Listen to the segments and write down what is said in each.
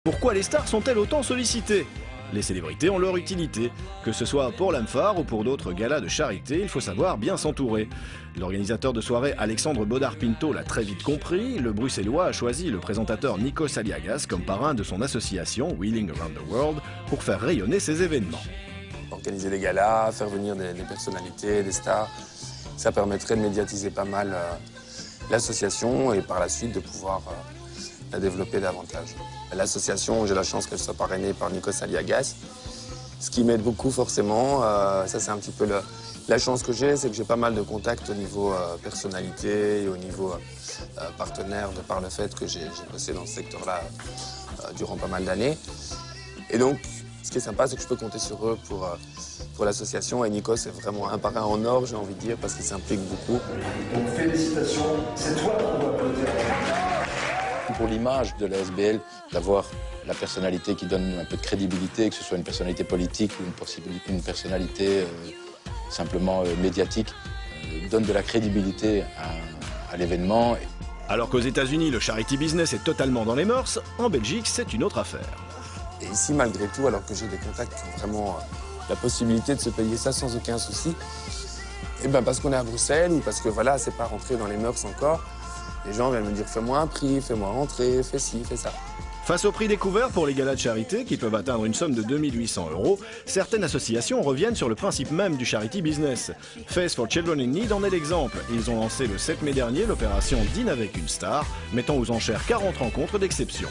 Pourquoi les stars sont-elles autant sollicitées? Les célébrités ont leur utilité. Que ce soit pour l'Amphare ou pour d'autres galas de charité, il faut savoir bien s'entourer. L'organisateur de soirée Alexandre Bodard-Pinto l'a très vite compris. Le Bruxellois a choisi le présentateur Nikos Aliagas comme parrain de son association Wheeling Around the World pour faire rayonner ses événements. Organiser des galas, faire venir des personnalités, des stars, ça permettrait de médiatiser pas mal l'association et par la suite de pouvoir la développer davantage. L'association, j'ai la chance qu'elle soit parrainée par Nikos Aliagas, ce qui m'aide beaucoup forcément. Ça, c'est un petit peu la chance que j'ai, c'est que j'ai pas mal de contacts au niveau personnalité et au niveau partenaire, de par le fait que j'ai bossé dans ce secteur-là durant pas mal d'années. Et donc, ce qui est sympa, c'est que je peux compter sur eux pour l'association. Et Nikos est vraiment un parrain en or, j'ai envie de dire, parce qu'il s'implique beaucoup. Donc félicitations, c'est toi qu'on doit applaudir. Pour l'image de la SBL, d'avoir la personnalité qui donne un peu de crédibilité, que ce soit une personnalité politique ou une personnalité simplement médiatique, donne de la crédibilité à l'événement. Alors qu'aux États-Unis, le charity business est totalement dans les mœurs, en Belgique, c'est une autre affaire. Et ici, malgré tout, alors que j'ai des contacts qui ont vraiment la possibilité de se payer ça sans aucun souci, et ben parce qu'on est à Bruxelles ou parce que voilà, c'est pas rentré dans les mœurs encore, les gens viennent me dire fais-moi un prix, fais-moi rentrer, fais ci, fais ça. Face au prix découvert pour les galas de charité, qui peuvent atteindre une somme de 2 800 €, certaines associations reviennent sur le principe même du charity business. Face for Children in Need en est l'exemple. Ils ont lancé le 7 mai dernier l'opération Dîne avec une star, mettant aux enchères 40 rencontres d'exception.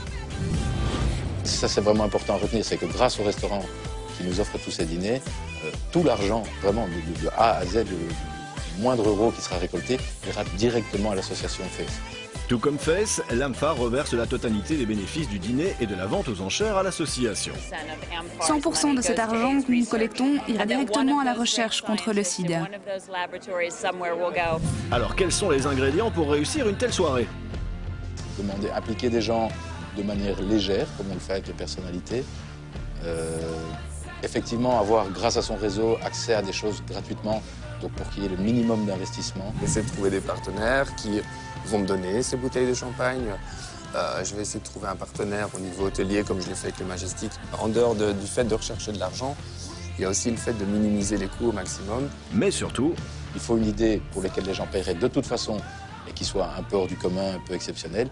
Ça, c'est vraiment important à retenir, c'est que grâce au restaurant qui nous offre tous ces dîners, tout l'argent, vraiment de A à Z, le moindre euro qui sera récolté, ira directement à l'association Face. Tout comme Face, l'Amphare reverse la totalité des bénéfices du dîner et de la vente aux enchères à l'association. 100% de cet argent que nous collectons ira directement à la recherche contre le sida. Alors quels sont les ingrédients pour réussir une telle soirée? Impliquer des gens de manière légère, comme on le fait avec les personnalités. Effectivement, avoir, grâce à son réseau, accès à des choses gratuitement, donc pour qu'il y ait le minimum d'investissement. Essayer de trouver des partenaires qui vont me donner ces bouteilles de champagne. Je vais essayer de trouver un partenaire au niveau hôtelier, comme je l'ai fait avec le Majestic. En dehors du fait de rechercher de l'argent, il y a aussi le fait de minimiser les coûts au maximum. Mais surtout, il faut une idée pour laquelle les gens paieraient de toute façon et qui soit un peu hors du commun, un peu exceptionnelle.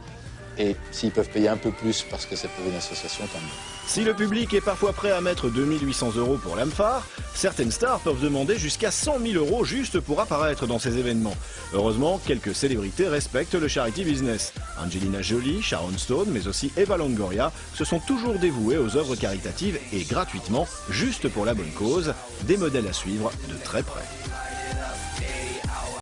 Et s'ils peuvent payer un peu plus parce que c'est pour une association, tant mieux. Si le public est parfois prêt à mettre 2 800 € pour l'Amphare, certaines stars peuvent demander jusqu'à 100 000 € juste pour apparaître dans ces événements. Heureusement, quelques célébrités respectent le charity business. Angelina Jolie, Sharon Stone, mais aussi Eva Longoria se sont toujours dévouées aux œuvres caritatives et gratuitement, juste pour la bonne cause, des modèles à suivre de très près.